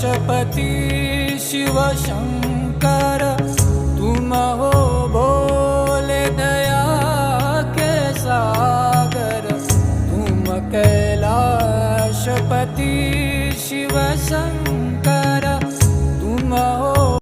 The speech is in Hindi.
कैलाशपति शिव शंकर तुम हो भोले दया के सागर। तुम कैलाशपति शिव शंकर